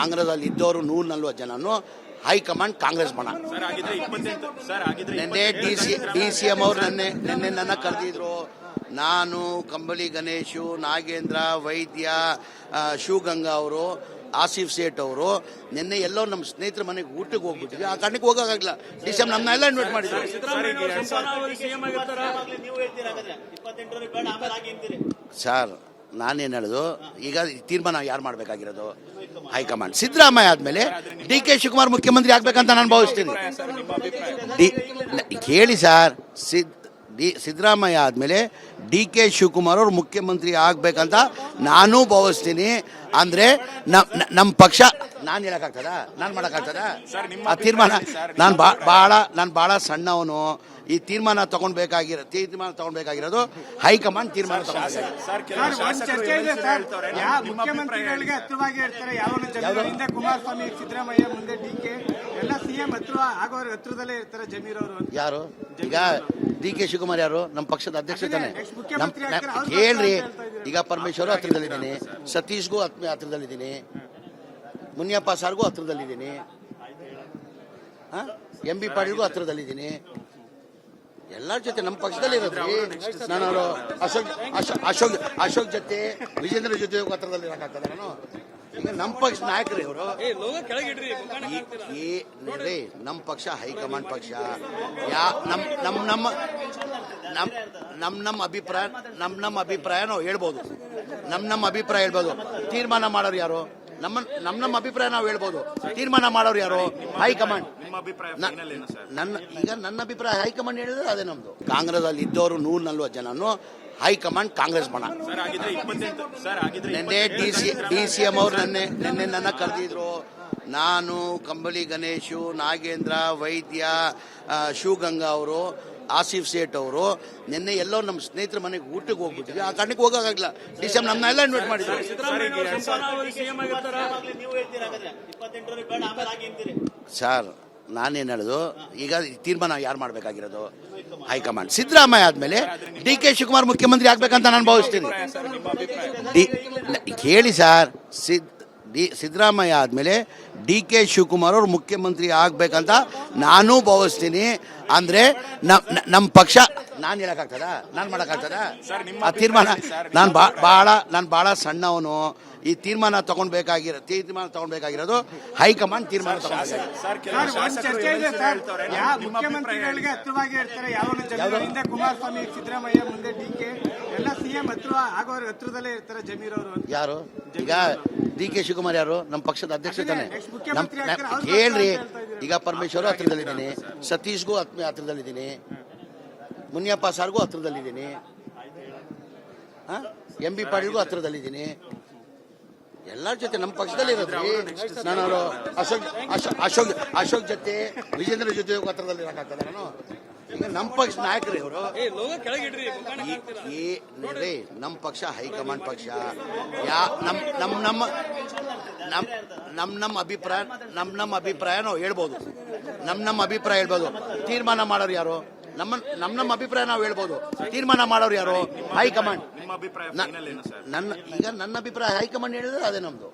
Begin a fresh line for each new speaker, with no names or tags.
ಕಾಂಗ್ರೆಸ್ ಅಲ್ಲಿ ಇದ್ದವರು 140 ಜನನು ಹೈಕಮಾಂಡ್ ಕಾಂಗ್ರೆಸ್ ಬಣ. ನಿನ್ನೆ ಡಿ ಸಿ ಎಂ ಅವರು ನಿನ್ನೆ ನನ್ನ ಕರೆದಿದ್ರು. ನಾನು, ಕಂಬಳಿ ಗಣೇಶು, ನಾಗೇಂದ್ರ, ವೈದ್ಯ, ಶಿವಗಂಗಾ ಅವರು, ಆಸಿಫ್ ಸೇಠ್ ಅವರು ನಿನ್ನೆ ಎಲ್ಲೋ ನಮ್ಮ ಸ್ನೇಹಿತರ ಮನೆಗೆ ಊಟಕ್ಕೆ ಹೋಗ್ಬಿಟ್ಟಿದ್ವಿ. ಆ ಕಾರಣಕ್ಕೆ ಹೋಗೋಕ್ಕಾಗಲ್ಲ. ಡಿಸೆಂಬರ್ ನಮ್ಮನ್ನೆಲ್ಲ ಇನ್ವೈಟ್ ಮಾಡಿದ್ರು. ಸರ್ ನಾನೇನು ಹೇಳೋದು, ಈಗ ತೀರ್ಮಾನ ಯಾರು ಮಾಡಬೇಕಾಗಿರೋದು? ಹೈಕಮಾಂಡ್. ಸಿದ್ದರಾಮಯ್ಯ ಆದ್ಮೇಲೆ ಡಿ ಕೆ ಶಿವಕುಮಾರ್ ಮುಖ್ಯಮಂತ್ರಿ ಆಗ್ಬೇಕಂತ ನಾನು ಭಾವಿಸ್ತೀನಿ. ಹೇಳಿ ಸರ್, ಸಿದ್ದರಾಮಯ್ಯ ಆದ್ಮೇಲೆ ಡಿ ಕೆ ಶಿವಕುಮಾರ್ ಅವರು ಮುಖ್ಯಮಂತ್ರಿ ಆಗ್ಬೇಕಂತ ನಾನು ಭಾವಿಸ್ತೀನಿ. ಅಂದ್ರೆ ನಮ್ಮ ಪಕ್ಷ ನಾನು ಹೇಳಕ್ಕಾಗ್ತದ? ನಾನು ಮಾಡಕ್ಕಾಗ್ತದ? ಆ ತೀರ್ಮಾನ ನಾನು ಬಹಳ ಸಣ್ಣವನು. ಈ ತೀರ್ಮಾನ ತಗೊಂಡ್ಬೇಕಾಗಿರೋದು ಹೈಕಮಾಂಡ್ ತೀರ್ಮಾನ ಯಾರು? ಈಗ ಡಿ ಕೆ ಶಿವಕುಮಾರ್ ಯಾರು? ನಮ್ಮ ಪಕ್ಷದ ಅಧ್ಯಕ್ಷ ತಾನೆ. ಹೇಳ್ರಿ, ಈಗ ಪರಮೇಶ್ವರ್ ಹತ್ರದಲ್ಲಿದ್ದೀನಿ, ಸತೀಶ್ಗೂ ಹತ್ರದಲ್ಲಿದ್ದೀನಿ, ಮುನಿಯಪ್ಪ ಸಾರ್ಗೂ ಹತ್ರದಲ್ಲಿದ್ದೀನಿ, ಎಂ ಬಿ ಪಾಟೀಲ್ಗೂ ಹತ್ರದಲ್ಲಿದ್ದೀನಿ. ಎಲ್ಲರ ಜೊತೆ ನಮ್ಮ ಪಕ್ಷದಲ್ಲಿ ಇರೋದ್ರಿ. ನಾನು ಅಶೋಕ್ ಜೊತೆ, ವಿಜೇಂದ್ರ ಜೊತೆ ಹತ್ರದಲ್ಲಿ ಇರೋಕ್ಕಾಗ್ತದೆ? ನಾನು ಈಗ ನಮ್ಮ ಪಕ್ಷ ನಾಯಕರು ಇವರು. ನೋಡ್ರಿ, ನಮ್ಮ ಪಕ್ಷ ಹೈಕಮಾಂಡ್ ಪಕ್ಷ. ನಮ್ಮ ಅಭಿಪ್ರಾಯ ನಾವು ಹೇಳ್ಬೋದು. ನಮ್ಮ ಅಭಿಪ್ರಾಯ ಹೇಳ್ಬೋದು. ತೀರ್ಮಾನ ಮಾಡೋರು ಯಾರು? ನಮ್ಮ ಅಭಿಪ್ರಾಯ ನಾವು ಹೇಳ್ಬೋದು. ತೀರ್ಮಾನ ಮಾಡೋರು ಯಾರು? ಹೈಕಮಾಂಡ್. ನನ್ನ ಅಭಿಪ್ರಾಯ ಹೈಕಮಾಂಡ್ ಹೇಳಿದ್ರೆ ಅದೇ ನಮ್ದು. ಕಾಂಗ್ರೆಸ್ ಅಲ್ಲಿ ಇದ್ದವರು 140 ಜನನು ಹೈಕಮಾಂಡ್ ಕಾಂಗ್ರೆಸ್ ಬಣ. ನಿನ್ನೆ ಡಿ ಸಿ ಎಂ ಅವರು ನಿನ್ನೆ ನನ್ನ ಕರೆದಿದ್ರು. ನಾನು, ಕಂಬಳಿ ಗಣೇಶು, ನಾಗೇಂದ್ರ, ವೈದ್ಯ, ಶಿವಗಂಗಾ ಅವರು, ಆಸಿಫ್ ಸೇಠ್ ಅವರು ನಿನ್ನೆ ಎಲ್ಲೋ ನಮ್ಮ ಸ್ನೇಹಿತರ ಮನೆಗೆ ಊಟಕ್ಕೆ ಹೋಗ್ಬಿಟ್ಟಿದ್ವಿ. ಆ ಕಾರಣಕ್ಕೆ ಹೋಗೋಕ್ಕಾಗಲ್ಲ. ಡಿಸೆಂಬರ್ ನಮ್ಮನ್ನೆಲ್ಲ ಇನ್ವೈಟ್ ಮಾಡಿದ್ರು. ಸರ್ ನಾನೇನು ಹೇಳೋದು, ಈಗ ತೀರ್ಮಾನ ಯಾರು ಮಾಡಬೇಕಾಗಿರೋದು? ಹೈಕಮಾಂಡ್. ಸಿದ್ದರಾಮಯ್ಯ ಆದ್ಮೇಲೆ ಡಿ ಕೆ ಶಿವಕುಮಾರ್ ಮುಖ್ಯಮಂತ್ರಿ ಆಗ್ಬೇಕಂತ ನಾನು ಭಾವಿಸ್ತೀನಿ. ಹೇಳಿ ಸರ್, ಸಿದ್ದರಾಮಯ್ಯ ಆದ್ಮೇಲೆ ಡಿ ಕೆ ಶಿವಕುಮಾರ್ ಅವರು ಮುಖ್ಯಮಂತ್ರಿ ಆಗ್ಬೇಕಂತ ನಾನು ಭಾವಿಸ್ತೀನಿ. ಅಂದ್ರೆ ನಮ್ಮ ಪಕ್ಷ ನಾನು ಹೇಳಕ್ಕಾಗ್ತದ? ನಾನು ಮಾಡಕ್ಕಾಗ್ತದ? ಆ ತೀರ್ಮಾನ ನಾನು ಬಹಳ ಸಣ್ಣವನು. ಈ ತೀರ್ಮಾನ ತಗೊಂಡ್ಬೇಕಾಗಿರೋದು ಹೈಕಮಾಂಡ್ ತೀರ್ಮಾನ ಯಾರು? ಈಗ ಡಿ ಕೆ ಶಿವಕುಮಾರ್ ಯಾರು? ನಮ್ಮ ಪಕ್ಷದ ಅಧ್ಯಕ್ಷ ತಾನೆ. ಹೇಳ್ರಿ, ಈಗ ಪರಮೇಶ್ವರ್ ಹತ್ರದಲ್ಲಿದ್ದೀನಿ, ಸತೀಶ್ಗೂ ಹತ್ರದಲ್ಲಿದ್ದೀನಿ, ಮುನಿಯಪ್ಪ ಸಾರ್ಗೂ ಹತ್ರದಲ್ಲಿದ್ದೀನಿ, ಎಂ ಬಿ ಪಾಟೀಲ್ಗೂ ಹತ್ರದಲ್ಲಿದ್ದೀನಿ. ಎಲ್ಲರ ಜೊತೆ ನಮ್ಮ ಪಕ್ಷದಲ್ಲಿ ಇರೋದ್ರಿ. ನಾನು ಅಶೋಕ್ ಜೊತೆ, ವಿಜೇಂದ್ರ ಜೊತೆ ಹತ್ರದಲ್ಲಿ ಇರೋಕ್ಕಾಗ್ತದೆ? ನಾನು ಈಗ ನಮ್ಮ ಪಕ್ಷ ನಾಯಕರು ಇವರು. ನೋಡ್ರಿ, ನಮ್ಮ ಪಕ್ಷ ಹೈಕಮಾಂಡ್ ಪಕ್ಷ. ನಮ್ಮ ಅಭಿಪ್ರಾಯ ನಾವು ಹೇಳ್ಬೋದು. ನಮ್ಮ ಅಭಿಪ್ರಾಯ ಹೇಳ್ಬೋದು. ತೀರ್ಮಾನ ಮಾಡೋರು ಯಾರು? ನಮ್ಮ ಅಭಿಪ್ರಾಯ ನಾವು ಹೇಳ್ಬೋದು. ತೀರ್ಮಾನ ಮಾಡೋರು ಯಾರು? ಹೈಕಮಾಂಡ್. ನನ್ನ ಅಭಿಪ್ರಾಯ ಹೈಕಮಾಂಡ್ ಹೇಳಿದ್ರೆ ಅದೇ ನಮ್ದು.